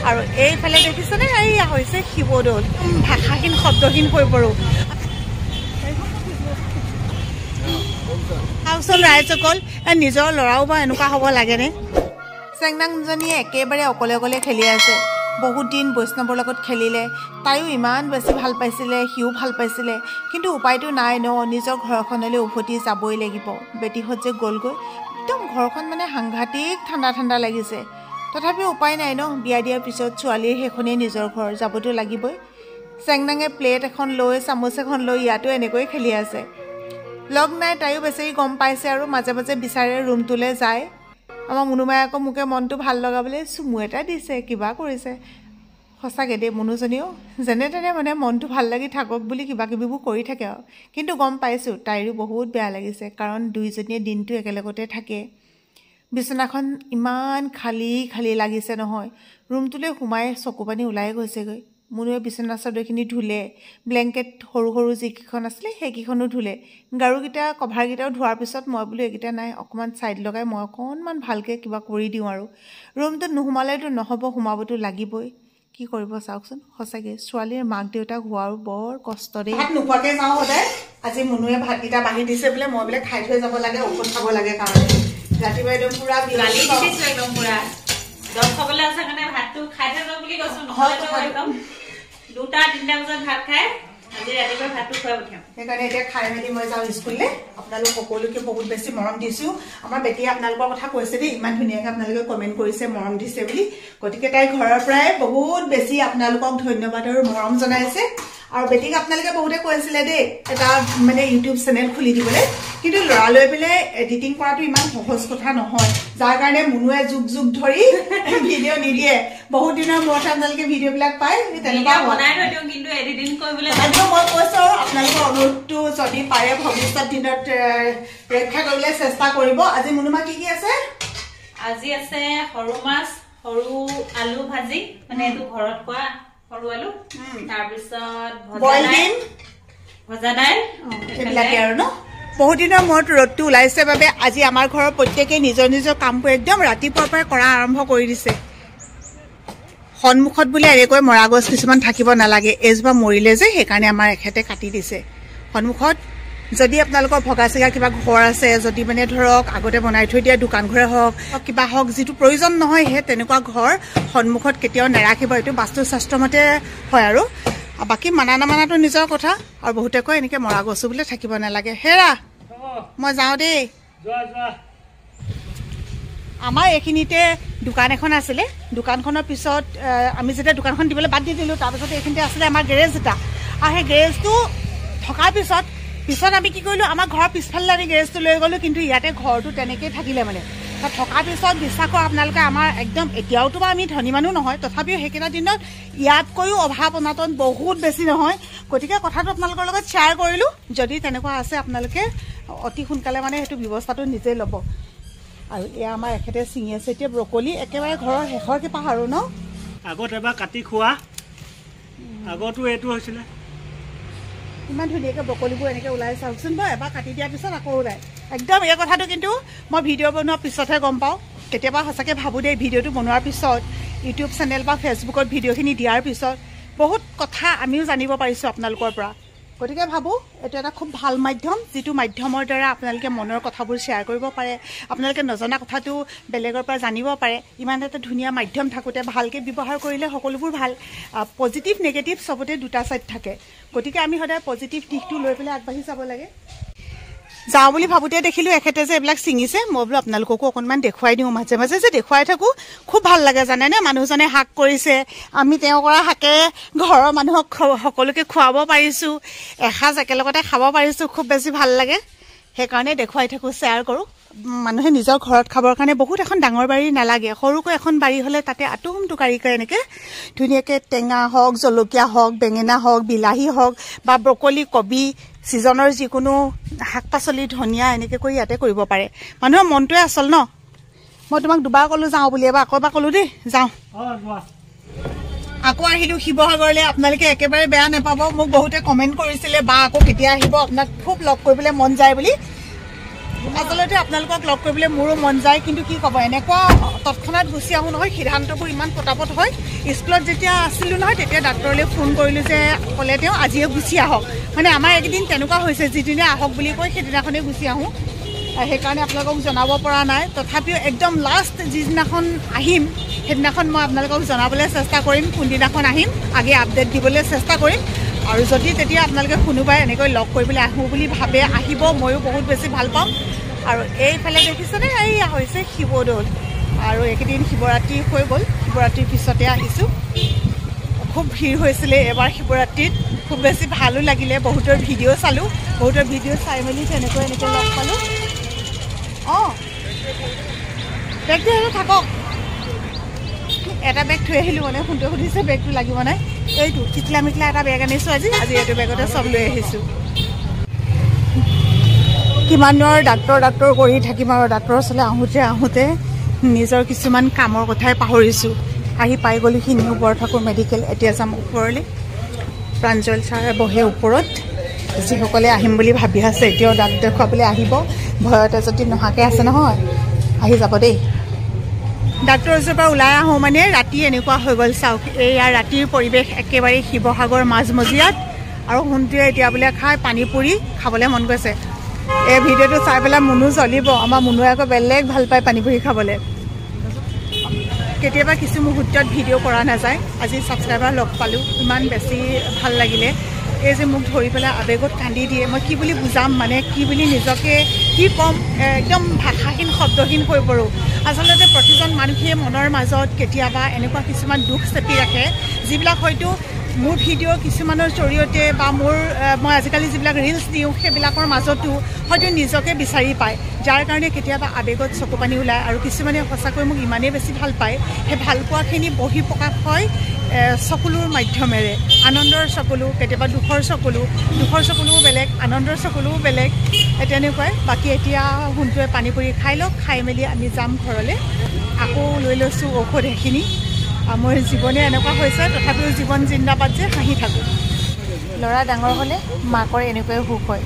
আৰু এইফালে দেখিছেনে এয়া হৈছে শিৱদৌল ভাষাহীন শব্দহীন হৈ পৰো চাওকচোন ৰাইজসকল নিজৰ ল'ৰাও বা এনেকুৱা হ'ব লাগেনে চেংনাংজনীয়ে একেবাৰে অকলে অকলে খেলি আছে বহুত দিন বৈষ্ণৱৰ লগত খেলিলে তাইও ইমান বেছি ভাল পাইছিলে সিও ভাল পাইছিলে কিন্তু উপায়টো নাই ন নিজৰ ঘৰখনলৈ উভতি যাবই লাগিব বেটিহঁত যে গ'লগৈ একদম ঘৰখন মানে সাংঘাতিক ঠাণ্ডা ঠাণ্ডা লাগিছে তথাপিও উপায় নাই ন বিয়া দিয়াৰ পিছত ছোৱালীৰ সেইখনেই নিজৰ ঘৰ যাবতো লাগিবই চেংনাঙে প্লেট এখন লৈ চামুচ এখন লৈ ইয়াতো এনেকৈ খেলি আছে লগ নাই তাইও বেচেৰি গম পাইছে আৰু মাজে মাজে বিচাৰে ৰুমটোলৈ যায় আমাৰ মুনুমাই আকৌ মোকে মনটো ভাল লগাবলৈ চুমু এটা দিছে কিবা কৰিছে সঁচাকৈ দেই মুনুজনীও যেনে তেনে মানে মনটো ভাল লাগি থাকক বুলি কিবা কিবিবোৰ কৰি থাকে আৰু কিন্তু গম পাইছোঁ তাইৰো বহুত বেয়া লাগিছে কাৰণ দুইজনীয়ে দিনটো একেলগতে থাকে বিচনাখন ইমান খালী খালী লাগিছে নহয় ৰুমটোলৈ সোমাই চকু পানী ওলাই গৈছেগৈ মুনুৱে বিচনা চাদৰখিনি ধুলে ব্লেংকেট সৰু সৰু যিকেইখন আছিলে সেইকেইখনো ধুলে গাৰুকেইটা কভাৰকেইটাও ধোৱাৰ পিছত মই বোলো এইকেইটা নাই অকণমান ছাইড লগাই মই অকণমান ভালকৈ কিবা কৰি দিওঁ আৰু ৰুমটোত নোসোমালেতো নহ'ব সোমাবতো লাগিবই কি কৰিব চাওকচোন সঁচাকৈ ছোৱালীৰ মাক দেউতাক হোৱাৰো বৰ কষ্ট দেই ভাত নোখোৱাকৈ যাওঁ সদায় আজি মুনুৱে ভাতকেইটা বাঢ়ি দিছে বোলে মই বোলে খাই থৈ যাব লাগে ঔষধ খাব লাগে কাৰণে ৰাতিপুৱা একদম পূৰা গালি দিছোঁ একদম পূৰা দম খাবলৈ আছে কাৰণে ভাতটো খাই থৈ যাব বুলি কৈছোঁ নহ'লে একদম 2-3 বজাত ভাত খাই আজি ৰাতিপুৱা ভাতটো খুৱাই পঠিয়াম সেইকাৰণে এতিয়া খাই মেলি মই যাওঁ স্কুললৈ আপোনালোক সকলোকে বহুত বেছি মৰম দিছোঁ আমাৰ বেটিয়ে আপোনালোকৰ কথা কৈছে দেই ইমান ধুনীয়াকৈ আপোনালোকে কমেণ্ট কৰিছে মৰম দিছে বুলি গতিকে তাই ঘৰৰ পৰাই বহুত বেছি আপোনালোকক ধন্যবাদ আৰু মৰম জনাইছে আৰু বেটিক আপোনালোকে বহুতে কৈছিলে দেই এটা মানে ইউটিউব চেনেল খুলি দিবলৈ কিন্তু ল'ৰা লৈ পেলাই এডিটিং কৰাটো ইমান সহজ কথা নহয় যাৰ কাৰণে মুনুৱে যুগ যুগ ধৰি ভিডিঅ' নিদিয়ে বহুত দিনৰ মূৰত আপোনালোকে ভিডিঅ'বিলাক পায় তেনেকুৱা বনাই থৈ দিওঁ কিন্তু এডিটিং কৰিবলৈ মই কৈছোঁ আপোনালোকৰ অনুৰোধটো যদি পাৰে ভৱিষ্যত দিনত ৰক্ষা কৰিবলৈ চেষ্টা কৰিব আজি মুনুমা কি কি আছে আজি আছে সৰু মাছ সৰু আলু ভাজি মানে এইটো ঘৰত খোৱা সৰু আলু তাৰপিছত ভজা দাইল এইবিলাকে আৰু ন বহুত দিনৰ মূৰত ৰ'দটো ওলাইছে বাবে আজি আমাৰ ঘৰৰ প্ৰত্যেকেই নিজৰ নিজৰ কামবোৰ একদম ৰাতিপুৱাৰ পৰাই কৰা আৰম্ভ কৰি দিছে সন্মুখত বোলে এনেকৈ মৰা গছ কিছুমান থাকিব নালাগে এজোপা মৰিলে যে সেইকাৰণে আমাৰ এখেতে কাটি দিছে সন্মুখত যদি আপোনালোকৰ ভগা চিগা কিবা ঘৰ আছে যদি মানে ধৰক আগতে বনাই থৈ দিয়া দোকান ঘৰে হওক কিবা হওক যিটো প্ৰয়োজন নহয় সেই তেনেকুৱা ঘৰ সন্মুখত কেতিয়াও নাৰাখিব এইটো বাস্তুশাস্ত্ৰমতে হয় আৰু বাকী মানা নামানাটো নিজৰ কথা আৰু বহুতে কয় এনেকৈ মৰা গছো বোলে থাকিব নালাগে হেৰা মই যাওঁ দেই আমাৰ এইখিনিতে দোকান এখন আছিলে দোকানখনৰ পিছত আমি যেতিয়া দোকানখন দিবলৈ বাদ দি দিলোঁ তাৰপিছত এইখিনিতে আছিলে আমাৰ গেৰেজ এটা আৰু সেই গেৰেজটো থকাৰ পিছত আমি কি কৰিলোঁ আমাৰ ঘৰৰ পিছফালে আমি গেৰেজটো লৈ গ'লোঁ কিন্তু ইয়াতে ঘৰটো তেনেকৈয়ে থাকিলে মানে থকাৰ পিছত বিশ্বাস কৰক আপোনালোকে আমাৰ একদম এতিয়াওতো বা আমি ধনী মানুহ নহয় তথাপিও সেইকেইটা দিনত ইয়াতকৈও অভাৱ অনাটন বহুত বেছি নহয় গতিকে কথাটো আপোনালোকৰ লগত শ্বেয়াৰ কৰিলোঁ যদি তেনেকুৱা আছে আপোনালোকে অতি সোনকালে মানে সেইটো ব্যৱস্থাটো নিজেই ল'ব আৰু এয়া আমাৰ এখেতে ছিঙি আছে এতিয়া ব্ৰকলি একেবাৰে ঘৰৰ শেষৰকৈ পাহাৰো ন আগত এবাৰ কাটি খোৱা আগতো এইটো হৈছিলে ইমান ধুনীয়াকৈ ব্ৰকলিবোৰ এনেকৈ ওলাই চাওকচোন বাৰু এবাৰ কাটি দিয়াৰ পিছত আকৌ ওলায় একদম এই কথাটো কিন্তু মই ভিডিঅ' বনোৱাৰ পিছতহে গম পাওঁ কেতিয়াবা সঁচাকৈ ভাবোঁ দেই ভিডিঅ'টো বনোৱাৰ পিছত ইউটিউব চেনেল বা ফেচবুকত ভিডিঅ'খিনি দিয়াৰ পিছত বহুত কথা আমিও জানিব পাৰিছোঁ আপোনালোকৰ পৰা গতিকে ভাবোঁ এইটো এটা খুব ভাল মাধ্যম যিটো মাধ্যমৰ দ্বাৰা আপোনালোকে মনৰ কথাবোৰ শ্বেয়াৰ কৰিব পাৰে আপোনালোকে নজনা কথাটো বেলেগৰ পৰা জানিব পাৰে ইমান এটা ধুনীয়া মাধ্যম থাকোঁতে ভালকৈ ব্যৱহাৰ কৰিলে সকলোবোৰ ভাল পজিটিভ নেগেটিভ চবতে দুটা ছাইড থাকে গতিকে আমি সদায় পজিটিভ দিশটো লৈ পেলাই আগবাঢ়ি যাব লাগে যাওঁ বুলি ভাবোঁতে দেখিলোঁ এখেতে যে এইবিলাক ছিঙিছে মই বোলো আপোনালোককো অকণমান দেখুৱাই দিওঁ মাজে মাজে যে দেখুৱাই থাকোঁ খুব ভাল লাগে জানেনে মানুহজনে শাক কৰিছে আমি তেওঁ কৰা শাকে ঘৰৰ মানুহক সকলোকে খুৱাব পাৰিছোঁ এসাঁজ একেলগতে খাব পাৰিছোঁ খুব বেছি ভাল লাগে সেইকাৰণে দেখুৱাই থাকোঁ শ্বেয়াৰ কৰোঁ মানুহে নিজৰ ঘৰত খাবৰ কাৰণে বহুত এখন ডাঙৰ বাৰী নালাগে সৰুকৈ এখন বাৰী হ'লে তাতে আতুম টুকাৰিকৈ এনেকৈ ধুনীয়াকৈ টেঙা হওক জলকীয়া হওক বেঙেনা হওক বিলাহী হওক বা ব্ৰকলি কবি ছিজনৰ যিকোনো শাক পাচলি ধনিয়া এনেকৈ কৰি ইয়াতে কৰিব পাৰে মানুহৰ মনটোৱে আচল ন মই তোমাক দুবাৰ ক'লোঁ যাওঁ বুলি এবাৰ আকৌ এবাৰ ক'লোঁ দেই যাওঁ আকৌ আহিলোঁ শিৱসাগৰলৈ আপোনালোকে একেবাৰে বেয়া নাপাব মোক বহুতে কমেণ্ট কৰিছিলে বা আকৌ কেতিয়া আহিব আপোনাক খুব লগ কৰিবলৈ মন যায় বুলি আচলতে আপোনালোকক লগ কৰিবলৈ মোৰো মন যায়, কিন্তু কি ক'ব এনেকুৱা তৎক্ষণাত গুচি আহোঁ নহয়, সিদ্ধান্তবোৰ ইমান পটাপট হয়। স্কুলত যেতিয়া আছিলোঁ নহয় তেতিয়া ডাক্তৰলৈ ফোন কৰিলোঁ যে ক'লে তেওঁ আজিয়ে গুচি আহক। মানে আমাৰ একদিন তেনেকুৱা হৈছে, যিদিনা আহক বুলি কয় সেইদিনাখনেই গুচি আহোঁ। সেইকাৰণে আপোনালোকক জনাব পৰা নাই। তথাপিও একদম লাষ্ট যিদিনাখন আহিম সেইদিনাখন মই আপোনালোকক জনাবলৈ চেষ্টা কৰিম, কোনদিনাখন আহিম আগে আপডেট দিবলৈ চেষ্টা কৰিম। আৰু যদি তেতিয়া আপোনালোকে কোনোবাই এনেকৈ লগ কৰিবলৈ আহোঁ বুলি ভাবে আহিব, ময়ো বহুত বেছি ভাল পাম। আৰু এইফালে দেখিছেনে, এইয়া হৈছে শিৱদৌল। আৰু এইকেইদিন শিৱৰাত্ৰি হৈ গ'ল, শিৱৰাত্ৰিৰ পিছতে আহিছোঁ। খুব ভিৰ হৈছিলে এবাৰ শিৱৰাত্ৰিত, খুব বেছি ভালো লাগিলে। বহুতৰ ভিডিঅ' চালোঁ, বহুতৰ ভিডিঅ' চাই মেলি এনেকৈ লগ পালোঁ। অঁ বেগটো সেইটো থাকক, এটা বেগ থৈ আহিলোঁ। মানে ফোনটো সুধিছে বেগটো লাগিব নাই, এইটো টিকলা মিকলা এটা বেগ আনিছোঁ আজি এইটো বেগতে চব লৈ আহিছোঁ। কিমান ডাক্তৰ কৰি থাকিম আৰু ডাক্তৰৰ ওচৰলৈ আহোঁতে নিজৰ কিছুমান কামৰ কথাই পাহৰিছোঁ। আহি পাই গ'লোহি নিউ বৰঠাকুৰ মেডিকেল। এতিয়া যাম ওপৰলৈ। প্ৰাঞ্জল ছাৰ বহে ওপৰত। যিসকলে আহিম বুলি ভাবি আছে এতিয়াও দাঁত দেখুৱাবলৈ আহিব, ভয়তে যদি নহাকৈ আছে নহয়, আহি যাব দেই। ডাক্তৰৰ ওচৰৰ পৰা ওলাই আহোঁ মানে ৰাতি এনেকুৱা হৈ গ'ল। চাওক এইয়া ৰাতিৰ পৰিৱেশ, একেবাৰে শিৱসাগৰ মাজমজিয়াত। আৰু সোণটোৱে এতিয়া বোলে খাই পানী পুৰি খাবলৈ মন গৈছে। এই ভিডিঅ'টো চাই পেলাই মুনু জ্বলিব। আমাৰ মুনুৱে আকৌ বেলেগ ভাল পায় পানী পুৰি খাবলৈ। কেতিয়াবা কিছু মুহূৰ্তত ভিডিঅ' কৰা নাযায়। আজি ছাবস্ক্ৰাইবাৰ লগ পালোঁ, ইমান বেছি ভাল লাগিলে। এই যে মোক ধৰি পেলাই আৱেগত কান্দি দিয়ে, মই কি বুলি বুজাম, মানে কি বুলি নিজকে কি ক'ম, একদম ভাষাহীন শব্দহীন হৈ পৰোঁ। আচলতে প্ৰতিজন মানুহে মনৰ মাজত কেতিয়াবা এনেকুৱা কিছুমান দুখ চেপি ৰাখে, যিবিলাক হয়তো মোৰ ভিডিঅ' কিছুমানৰ জৰিয়তে বা মই আজিকালি যিবিলাক ৰিলচ দিওঁ সেইবিলাকৰ মাজতো হয়তো নিজকে বিচাৰি পায়, যাৰ কাৰণে কেতিয়াবা আৱেগত চকু পানী ওলায়। আৰু কিছুমানে সঁচাকৈ মোক ইমানেই বেছি ভাল পায়, সেই ভালপোৱাখিনি বহিঃপ্ৰকাশ হয় চকুলোৰ মাধ্যমেৰে। আনন্দৰ চকুলো, কেতিয়াবা দুখৰ চকুলোও বেলেগ, আনন্দৰ চকুলোও বেলেগ। তেনেকুৱাই। বাকী এতিয়া সোণটোৱে পানী পুৰি খাই লওক, খাই মেলি আমি যাম ঘৰলৈ। আকৌ লৈ লৈছোঁ ঔষধ সেইখিনি। মোৰ জীৱনে এনেকুৱা হৈছে, তথাপিও জীৱন জিন্দাবাদ যে হাঁহি থাকোঁ। ল'ৰা ডাঙৰ হ'লে মাকৰ এনেকুৱাই সুখ হয়।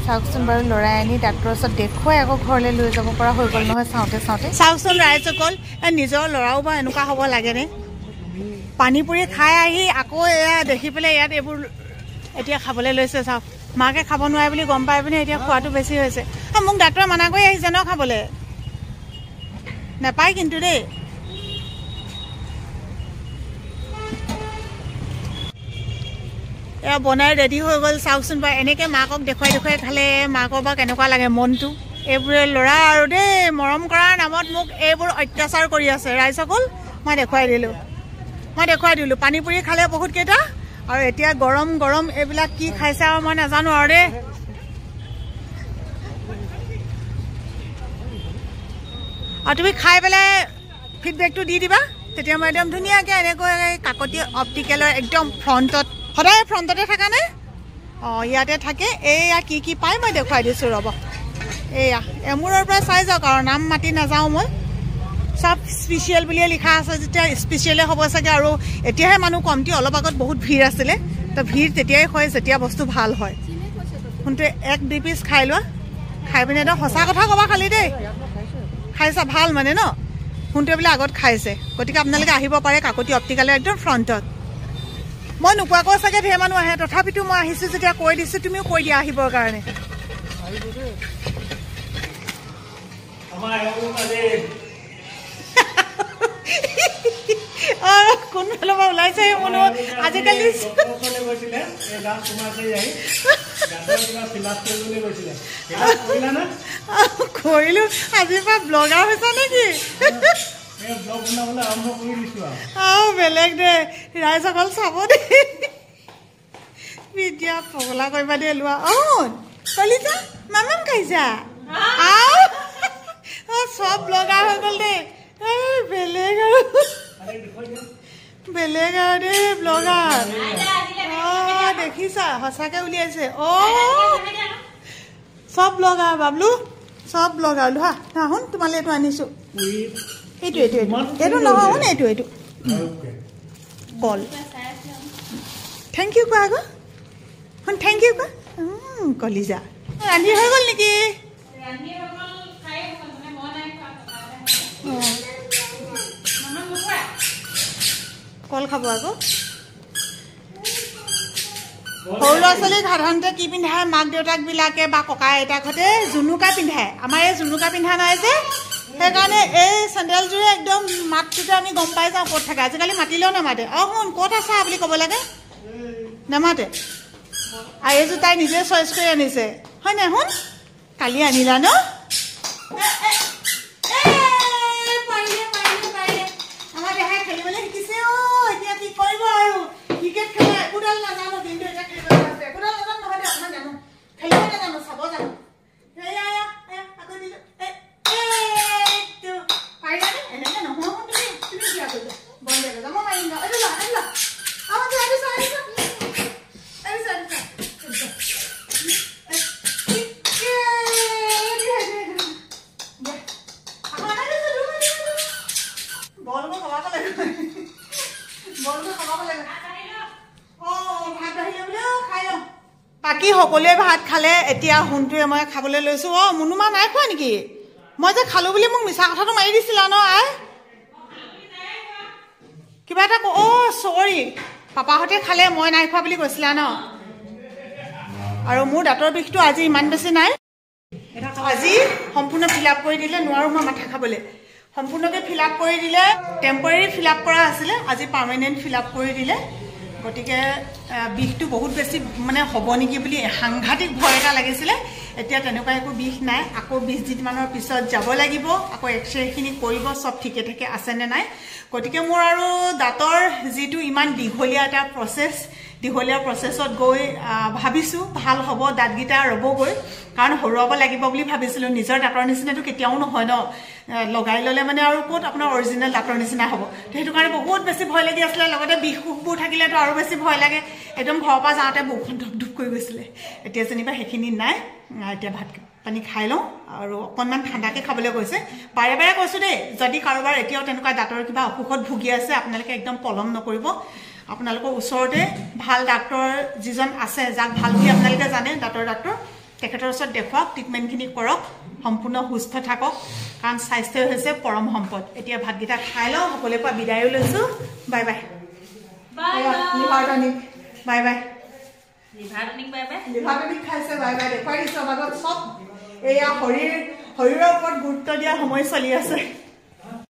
চাওকচোন বাৰু, ল'ৰাই আনি ডাক্তৰৰ ওচৰত দেখুৱাই আকৌ ঘৰলৈ লৈ যাব পৰা হৈ গ'ল নহয় চাওঁতে। চাওকচোন ৰাইজসকল, নিজৰ ল'ৰাও বা এনেকুৱা হ'ব লাগেনে? পানী পুৰি খাই আহি আকৌ এয়া দেখি পেলাই ইয়াত এইবোৰ এতিয়া খাবলৈ লৈছে। চাওক, মাকে খাব নোৱাৰে বুলি গম পাই পিনে এতিয়া খোৱাটো বেছি হৈছে। মোক ডাক্তৰে মানা কৰি আহিছে ন খাবলৈ, নাপায় কিন্তু দেই। এয়া বনাই ৰেডি হৈ গ'ল। চাওকচোন বাৰু, এনেকৈ মাকক দেখুৱাই খালে মাকৰ বা কেনেকুৱা লাগে মনটো। এইবোৰে ল'ৰা আৰু দেই, মৰম কৰাৰ নামত মোক এইবোৰ অত্যাচাৰ কৰি আছে। ৰাইজসকল মই দেখুৱাই দিলোঁ পানী পুৰি খালে বহুত কেইটা। আৰু এতিয়া গৰম এইবিলাক কি খাইছে আৰু মই নাজানো আৰু দেই। আৰু তুমি খাই পেলাই ফিডবেকটো দি দিবা, তেতিয়া মই একদম ধুনীয়াকৈ এনেকৈ কাকতি অপটিকেলৰ একদম ফ্ৰণ্টত, সদায় ফ্ৰণ্টতে থাকা নে? অঁ ইয়াতে থাকে। এয়া কি পায় মই দেখুৱাই দিছোঁ ৰ'ব। এয়া এমূৰৰ পৰা চাই যাওক, আৰু নাম মাতি নাযাওঁ মই। চব স্পেচিয়েল বুলিয়ে লিখা আছে যেতিয়া স্পেচিয়েলে হ'ব চাগে। আৰু এতিয়াহে মানুহ কমটি, অলপ আগত বহুত ভিৰ আছিলে। তো ভিৰ তেতিয়াই হয় যেতিয়া বস্তু ভাল হয়। সোণটোৱে 1-2 পিচ খাই লোৱা, খাই পিনে একদম সঁচা কথা ক'বা খালি দেই। খাইছা ভাল মানে ন? সোণটোৱে বোলে আগত খাইছে। গতিকে আপোনালোকে আহিব পাৰে কাকতি অপটিকেলৰ একদম ফ্ৰণ্টত। মই নোকোৱাকৈ চাগে ধেৰ মানুহ আহে, তথাপিতো মই আহিছোঁ যেতিয়া কৈ দিছোঁ, তুমিও কৈ দিয়া আহিবৰ কাৰণে। কোনফালৰ পৰা ওলাইছে মনো আজিকালি কৰিলো। আজিৰ পৰা ব্লগাৰ হৈছে নেকি? বেলেগ দে, ৰাইজসকল চাব দেই। বিদ্যা পগলা কৰিবা দে লোৱা। কলিজা মামাম খাইছা? চব ব্লগাৰ হৈ গ'ল দেই। বেলেগ আৰু দেই ব্লগাৰ। দেখিছা সঁচাকে উলিয়াইছে। চব ব্লগাৰ বাবলু, চব ব্লগাৰ। লোহা শুন, তোমালৈ এইটো আনিছোঁ। এইটো নহয় শুন, এইটো কল। থেংক ইউ কোৱা আকৌ শুন, থেংক ইউ কোৱা। কলিজা ৰান্ধি হৈ গ'ল নেকি? কল খাব আকৌ সৰু ল'ৰা ছোৱালীক সাধাৰণতে কি পিন্ধায় মাক দেউতাকবিলাকে বা ককা আইতাকহঁতে জুনুকা পিন্ধায় আমাৰ এই জুনুকা পিন্ধা নাই যে সেইকাৰণে এই চেণ্ডেলযোৰে একদম মাতটোতে আমি গম পাই যাওঁ ক'ত থাকে আজিকালি মাতিলেও নামাতে শুন ক'ত আছা বুলি ক'ব লাগে নামাতে আৰু এইযোৰ তাই নিজে চইচ কৰি আনিছে হয় নাই শুন কালি আনিলা ন আমাৰ দেহাই খেলিবলৈ শিকিছে এতিয়া কি কৰিব আৰু ক্ৰিকেট খেলে একোডাল নাজানো কিন্তু এতিয়া খেলিবলৈ আছে একোডাল নাজানো নহয় দে আপোনাৰ জানো খেলিব নাজানো চাব জানো আকৌ দিলো পাৰিবানে এনেকৈ নহয় তুমি কিয় কৰিবা বন্ধ কৰিবা মই মাৰিম এইটো লোৱা এইটো লোৱা আমাৰ বাকী সকলোৱে ভাত খালে এতিয়া সোণটোৱে মই খাবলৈ লৈছো মুনুমা নাই খোৱা নেকি মই যে খালো বুলি মোক মিছা কথাটো মাৰি দিছিলা ন আই কিবা এটা চৰি পাপাহঁতে খালে মই নাই খোৱা বুলি কৈছিলা ন আৰু মোৰ দাঁতৰ বিষটো আজি ইমান বেছি নাই আজি সম্পূৰ্ণ ফিল আপ কৰি দিলে নোৱাৰো মই মাথা খাবলৈ সম্পূৰ্ণকৈ ফিল আপ কৰি দিলে টেম্পৰেৰী ফিল আপ কৰা আছিলে আজি পাৰ্মানেণ্ট ফিল আপ কৰি দিলে গতিকে বিষটো বহুত বেছি মানে হ'ব নেকি বুলি সাংঘাতিক ভয় এটা লাগিছিলে এতিয়া তেনেকুৱা একো বিষ নাই আকৌ 20 দিনমানৰ পিছত যাব লাগিব আকৌ এক্সৰেখিনি কৰিব সব ঠিকে থাকে আছেনে নাই গতিকে মোৰ আৰু দাঁতৰ যিটো ইমান দীঘলীয়া এটা দীঘলীয়া প্ৰচেছত গৈ ভাবিছোঁ ভাল হ'ব দাঁতকেইটা ৰ'বগৈ কাৰণ হৰুৱাব লাগিব বুলি ভাবিছিলোঁ নিজৰ দাঁতৰ নিচিনাটো কেতিয়াও নহয় ন লগাই ল'লে মানে আৰু ক'ত আপোনাৰ অৰিজিনেল দাঁতৰ নিচিনা হ'ব সেইটো কাৰণে বহুত বেছি ভয় লাগি আছিলে লগতে বিষবোৰ থাকিলেতো আৰু বেছি ভয় লাগে একদম ঘৰৰ পৰা যাওঁতে বুকুখন ধুপ ধুপ কৰি গৈছিলে এতিয়া যেনিবা সেইখিনি নাই এতিয়া ভাত পানী খাই লওঁ আৰু অকণমান ঠাণ্ডাকৈ খাবলৈ কৈছে বাৰে বাৰে কৈছোঁ দেই যদি কাৰোবাৰ এতিয়াও তেনেকুৱা দাঁতৰ কিবা অসুখত ভুগি আছে আপোনালোকে একদম পলম নকৰিব আপোনালোকৰ ওচৰতে ভাল ডাক্তৰ যিজন আছে যাক ভাল বুলি আপোনালোকে জানে দাঁতৰ ডাক্তৰ তেখেতৰ ওচৰত দেখুৱাওক ট্ৰিটমেণ্টখিনি কৰক সম্পূৰ্ণ সুস্থ থাকক কাৰণ স্বাস্থ্যই হৈছে পৰম সম্পদ এতিয়া ভাতকেইটা খাই লওঁ সকলোৰে পৰা বিদায়ো লৈছোঁ bye bye liver tonic bye bye liver tonic খাইছে বাই বাই দেখুৱাই দিছোঁ আমাক চব এয়া শৰীৰৰ ওপৰত গুৰুত্ব দিয়া সময় চলি আছে